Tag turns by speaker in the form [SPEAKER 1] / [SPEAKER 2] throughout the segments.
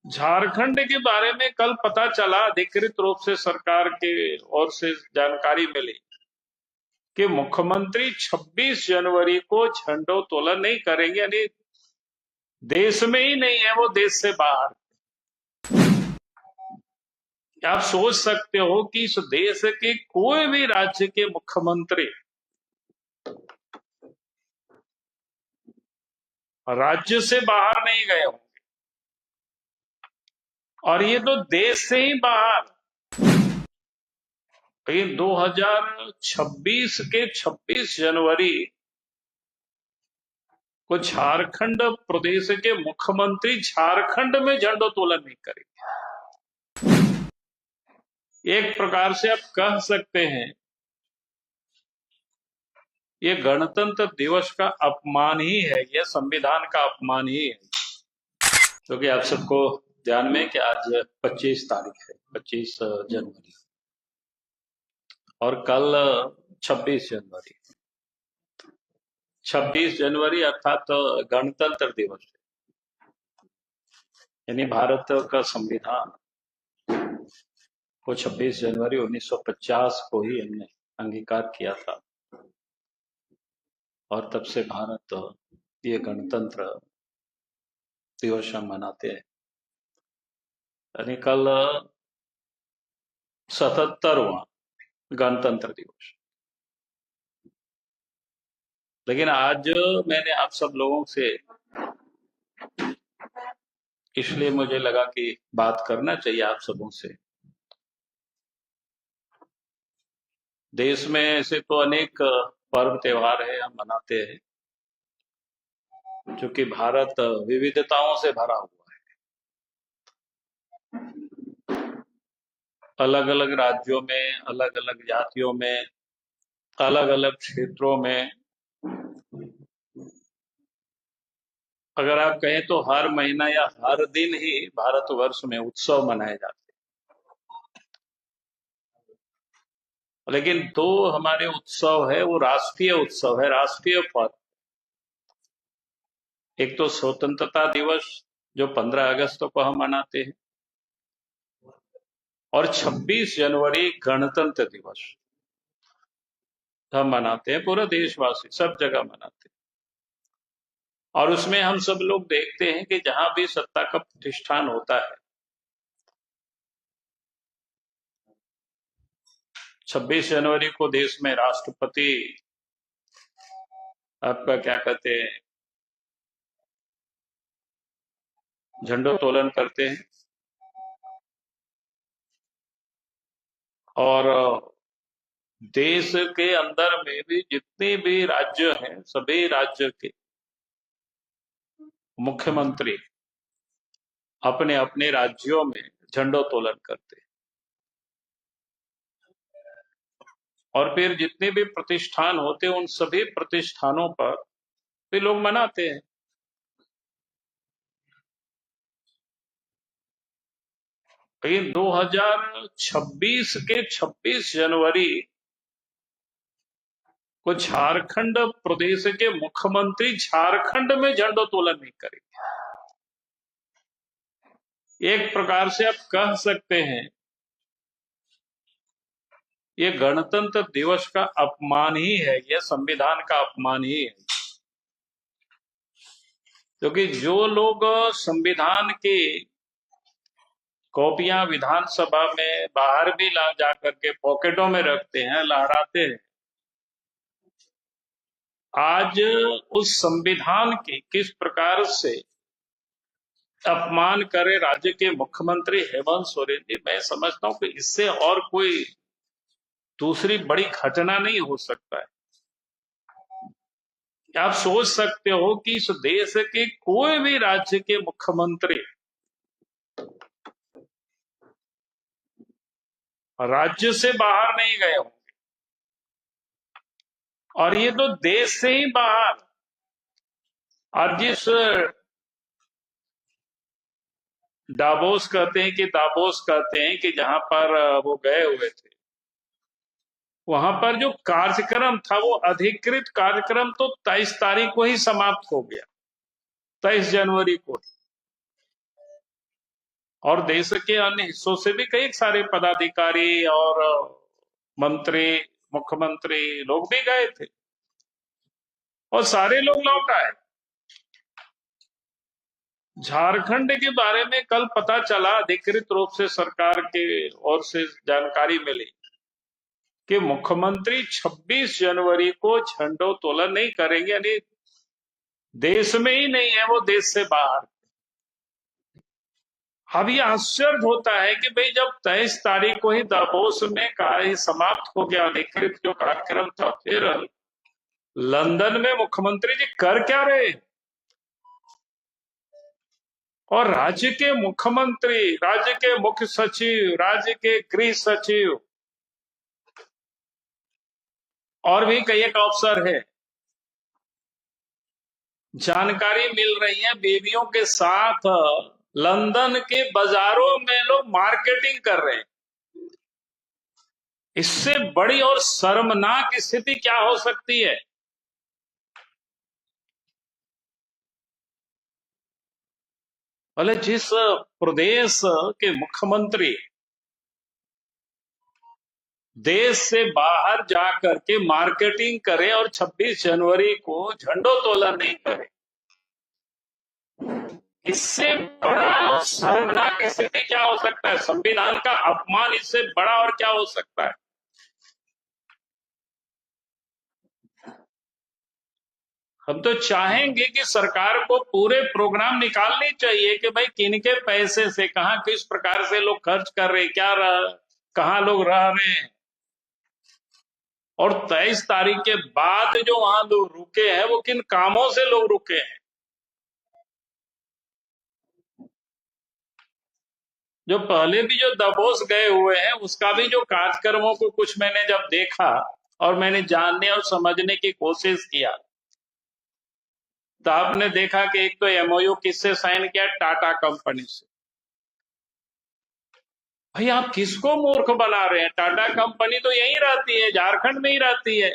[SPEAKER 1] झारखंड के बारे में कल पता चला, अधिकृत रूप से सरकार के ओर से जानकारी मिली कि मुख्यमंत्री 26 जनवरी को झंडोत्तोलन नहीं करेंगे। यानी देश में ही नहीं है, वो देश से बाहर। आप सोच सकते हो कि इस देश के कोई भी राज्य के मुख्यमंत्री राज्य से बाहर नहीं गए होंगे, और ये तो देश से ही बाहर। ये 2026 के 26 जनवरी को झारखंड प्रदेश के मुख्यमंत्री झारखंड में झंडोत्तोलन नहीं करेंगे। एक प्रकार से आप कह सकते हैं ये गणतंत्र दिवस का अपमान ही है, यह संविधान का अपमान ही है। क्योंकि आप सबको ध्यान में कि आज 25 तारीख है, 25 जनवरी, और कल 26 जनवरी। 26 जनवरी अर्थात गणतंत्र दिवस है। यानी भारत का संविधान को 26 जनवरी 1950 को ही हमने अंगीकार किया था, और तब से भारत ये गणतंत्र दिवस हम मनाते हैं। यानी कल 77वां गणतंत्र दिवस। लेकिन आज मैंने आप सब लोगों से, इसलिए मुझे लगा कि बात करना चाहिए आप सबों से। देश में ऐसे तो अनेक पर्व त्योहार है, हम मनाते हैं, क्योंकि भारत विविधताओं से भरा हुआ है। अलग अलग राज्यों में, अलग अलग जातियों में, अलग अलग क्षेत्रों में, अगर आप कहें तो हर महीना या हर दिन ही भारतवर्ष में उत्सव मनाए जाते हैं। लेकिन दो हमारे उत्सव है, वो राष्ट्रीय उत्सव है, राष्ट्रीय पर्व। एक तो स्वतंत्रता दिवस जो 15 अगस्त को हम मनाते हैं, और 26 जनवरी गणतंत्र दिवस हम मनाते हैं, पूरा देशवासी सब जगह मनाते हैं। और उसमें हम सब लोग देखते हैं कि जहां भी सत्ता का प्रतिष्ठान होता है, 26 जनवरी को देश में राष्ट्रपति आपका क्या कहते हैं, झंडोत्तोलन करते हैं। और देश के अंदर में भी जितने भी राज्य हैं, सभी राज्य के मुख्यमंत्री अपने अपने राज्यों में झंडोत्तोलन करते हैं। और फिर जितने भी प्रतिष्ठान होते हैं, उन सभी प्रतिष्ठानों पर भी लोग मनाते हैं। ये 2026 के 26 जनवरी को झारखंड प्रदेश के मुख्यमंत्री झारखंड में झंडोत्तोलन नहीं करेंगे। एक प्रकार से आप कह सकते हैं ये गणतंत्र दिवस का अपमान ही है, यह संविधान का अपमान ही है। क्योंकि जो लोग संविधान की कॉपियां विधानसभा में बाहर भी ला जाकर के पॉकेटों में रखते हैं, लहराते हैं, आज उस संविधान की किस प्रकार से अपमान करे राज्य के मुख्यमंत्री हेमंत सोरेन जी, मैं समझता हूं कि इससे और कोई दूसरी बड़ी घटना नहीं हो सकता है। आप सोच सकते हो कि इस देश के कोई भी राज्य के मुख्यमंत्री राज्य से बाहर नहीं गए होंगे, और ये तो देश से ही बाहर। और जिस दावोस कहते हैं कि जहां पर वो गए हुए थे, वहां पर जो कार्यक्रम था, वो अधिकृत कार्यक्रम तो 23 तारीख को ही समाप्त हो गया, 23 जनवरी को। और देश के अन्य हिस्सों से भी कई सारे पदाधिकारी और मंत्री, मुख्यमंत्री लोग भी गए थे और सारे लोग लौट आए। झारखंड के बारे में कल पता चला, अधिकृत रूप से सरकार के ओर से जानकारी मिली कि मुख्यमंत्री 26 जनवरी को झंडोत्तोलन नहीं करेंगे, यानी देश में ही नहीं है, वो देश से बाहर। अब ये आश्चर्य होता है कि भाई जब 23 तारीख को ही दावोस में कार्य समाप्त हो गया, अधिकृत जो कार्यक्रम था, फिर लंदन में मुख्यमंत्री जी कर क्या रहे? और राज्य के मुख्यमंत्री, राज्य के मुख्य सचिव, राज्य के गृह सचिव और भी कई एक अफसर है, जानकारी मिल रही है बेबियों के साथ लंदन के बाजारों में लोग मार्केटिंग कर रहे हैं। इससे बड़ी और शर्मनाक स्थिति क्या हो सकती है? बोले जिस प्रदेश के मुख्यमंत्री देश से बाहर जाकर के मार्केटिंग करें और 26 जनवरी को झंडोत्तोलन नहीं करें, इससे बड़ा और शर्मनाक स्थिति क्या हो सकता है? संविधान का अपमान इससे बड़ा और क्या हो सकता है? हम तो चाहेंगे कि सरकार को पूरे प्रोग्राम निकालनी चाहिए कि भाई किनके पैसे से, कहां, किस प्रकार से लोग खर्च कर रहे, कहां लोग रह रहे हैं, और 23 तारीख के बाद जो वहां लोग रुके हैं वो किन कामों से लोग रुके हैं। जो पहले भी जो दावोस गए हुए हैं उसका भी जो कार्यक्रमों को कुछ मैंने जब देखा और मैंने जानने और समझने की कोशिश किया, तो आपने देखा कि एक तो एमओयू किससे साइन किया? टाटा कंपनी से। भाई आप किसको मूर्ख बना रहे हैं? टाटा कंपनी तो यहीं रहती है, झारखंड में ही रहती है।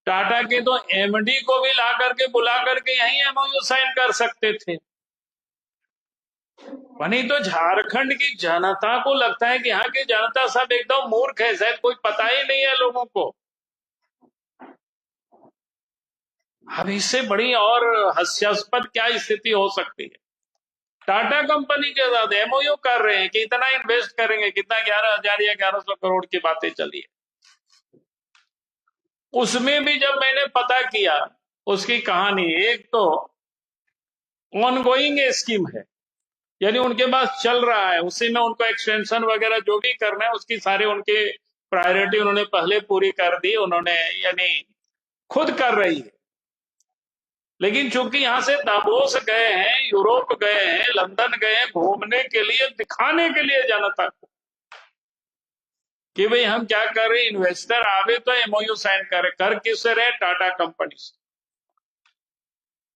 [SPEAKER 1] टाटा के तो एमडी को भी ला करके बुला करके यहीं एमओयू साइन कर सकते थे। नहीं तो झारखंड की जनता को लगता है कि यहाँ की जनता सब एकदम मूर्ख है, शायद कोई पता ही नहीं है लोगों को। अब इससे बड़ी और हास्यास्पद क्या स्थिति हो सकती है? टाटा कंपनी के साथ एमओयू कर रहे हैं कि इतना इन्वेस्ट करेंगे, कितना 11,000 या 1100 करोड़ की बातें चली है। उसमें भी जब मैंने पता किया उसकी कहानी, एक तो ऑनगोइंग स्कीम है, यानी उनके पास चल रहा है, उसी में उनको एक्सटेंशन वगैरह जो भी करना है उसकी सारी उनकी प्रायोरिटी उन्होंने पहले पूरी कर दी, उन्होंने यानी खुद कर रही है। लेकिन चूंकि यहां से दावोस गए हैं, यूरोप गए हैं, लंदन गए हैं घूमने के लिए, दिखाने के लिए जनता को कि भाई हम क्या कर रहे हैं, इन्वेस्टर आवे तो एमओयू साइन करे, कर किससे रहे? टाटा कंपनी से।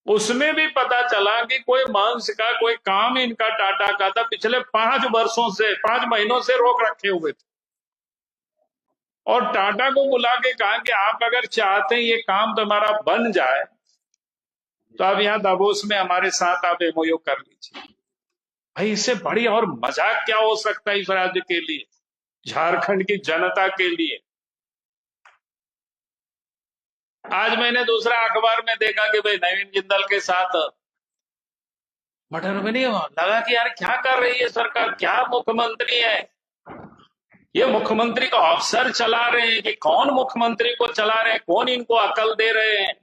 [SPEAKER 1] उसमें भी पता चला कि कोई मंच का कोई काम इनका टाटा का था, पिछले 5 वर्षों से, 5 महीनों से रोक रखे हुए थे, और टाटा को बुला के कहा कि आप अगर चाहते हैं ये काम तुम्हारा बन जाए तो आप यहाँ दावोस में हमारे साथ आप एमओयू कर लीजिए। भाई इससे बड़ी और मजाक क्या हो सकता है इस राज्य के लिए, झारखंड की जनता के लिए? आज मैंने दूसरा अखबार में देखा कि भाई नवीन जिंदल के साथ मर्डर में नहीं हुआ। लगा कि यार क्या कर रही है सरकार, क्या मुख्यमंत्री है ये? मुख्यमंत्री को अफसर चला रहे हैं कि कौन मुख्यमंत्री को चला रहे हैं, कौन इनको अकल दे रहे हैं?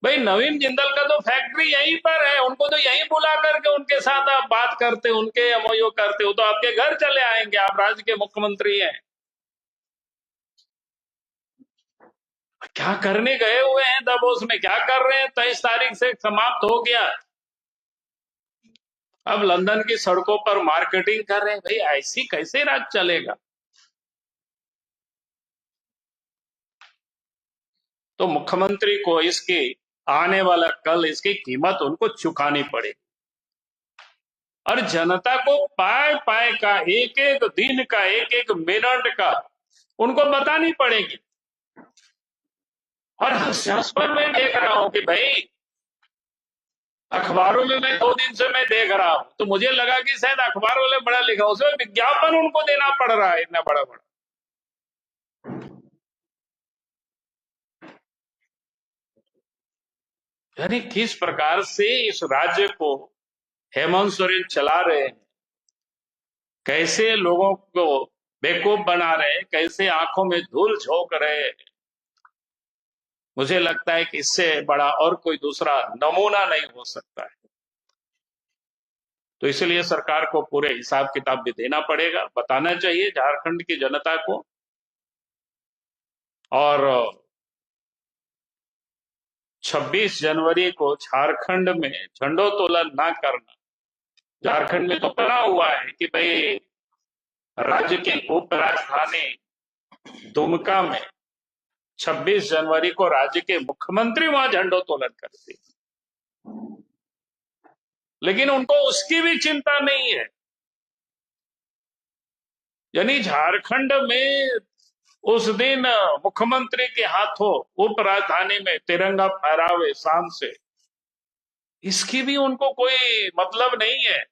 [SPEAKER 1] भाई नवीन जिंदल का तो फैक्ट्री यहीं पर है, उनको तो यहीं बुला करके उनके साथ आप बात करते, उनके एमओयू करते हो, तो आपके घर चले आएंगे, आप राज्य के मुख्यमंत्री हैं। क्या करने गए हुए हैं दावोस में, क्या कर रहे हैं? 23 तारीख से समाप्त हो गया, अब लंदन की सड़कों पर मार्केटिंग कर रहे हैं। भाई ऐसी कैसे राज चलेगा? तो मुख्यमंत्री को इसकी आने वाला कल इसकी कीमत उनको चुकानी पड़ेगी, और जनता को पाए पाए का, एक एक दिन का, एक एक मिनट का उनको बतानी पड़ेगी। और हास्यास्पद मैं देख रहा हूं कि भाई अखबारों में मैं 2 दिन से मैं देख रहा हूं, तो मुझे लगा कि शायद अखबार वाले बड़ा लिखा, उसमें विज्ञापन उनको देना पड़ रहा है इतना बड़ा बड़ा। यानी किस प्रकार से इस राज्य को हेमंत सोरेन चला रहे हैं, कैसे लोगों को बेवकूफ बना रहे हैं, कैसे आंखों में धूल झोंक रहे हैं। मुझे लगता है कि इससे बड़ा और कोई दूसरा नमूना नहीं हो सकता है। तो इसलिए सरकार को पूरे हिसाब किताब भी देना पड़ेगा, बताना चाहिए झारखंड की जनता को। और 26 जनवरी को झारखंड में झंडोत्तोलन ना करना, झारखंड में तो बना हुआ है कि भाई राज्य के उप राजधानी दुमका में 26 जनवरी को राज्य के मुख्यमंत्री वहां झंडोत्तोलन करते, लेकिन उनको उसकी भी चिंता नहीं है। यानी झारखंड में उस दिन मुख्यमंत्री के हाथों उप राजधानी में तिरंगा फहरावे शान से, इसकी भी उनको कोई मतलब नहीं है।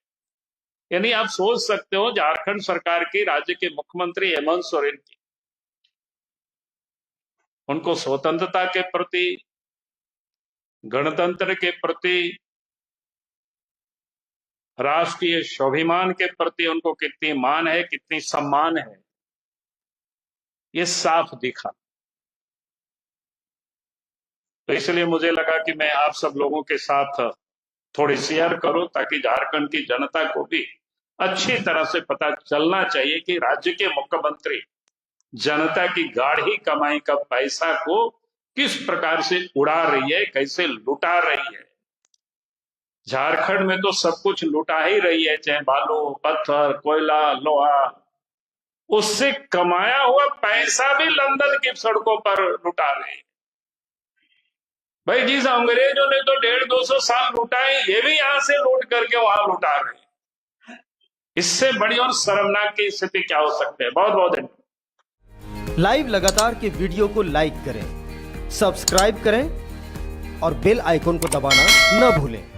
[SPEAKER 1] यानी आप सोच सकते हो झारखंड सरकार की, राज्य के मुख्यमंत्री हेमंत सोरेन की, उनको स्वतंत्रता के प्रति, गणतंत्र के प्रति, राष्ट्रीय स्वाभिमान के प्रति उनको कितनी मान है, कितनी सम्मान है, ये साफ दिखा। तो इसलिए मुझे लगा कि मैं आप सब लोगों के साथ थोड़ी शेयर करूं, ताकि झारखंड की जनता को भी अच्छी तरह से पता चलना चाहिए कि राज्य के मुख्यमंत्री जनता की गाढ़ी कमाई का पैसा को किस प्रकार से उड़ा रही है, कैसे लुटा रही है। झारखंड में तो सब कुछ लुटा ही रही है, चाहे बालू, पत्थर, कोयला, लोहा, उससे कमाया हुआ पैसा भी लंदन की सड़कों पर लुटा रहे हैं। भाई जिस अंग्रेजों ने तो 150-200 साल लुटाए, ये भी यहां से लूट करके वहां लुटा रहे हैं। इससे बड़ी और शर्मनाक की स्थिति क्या हो सकती है। बहुत बहुत धन्यवाद।
[SPEAKER 2] लाइव लगातार के वीडियो को लाइक करें, सब्सक्राइब करें और बेल आइकन को दबाना न भूलें।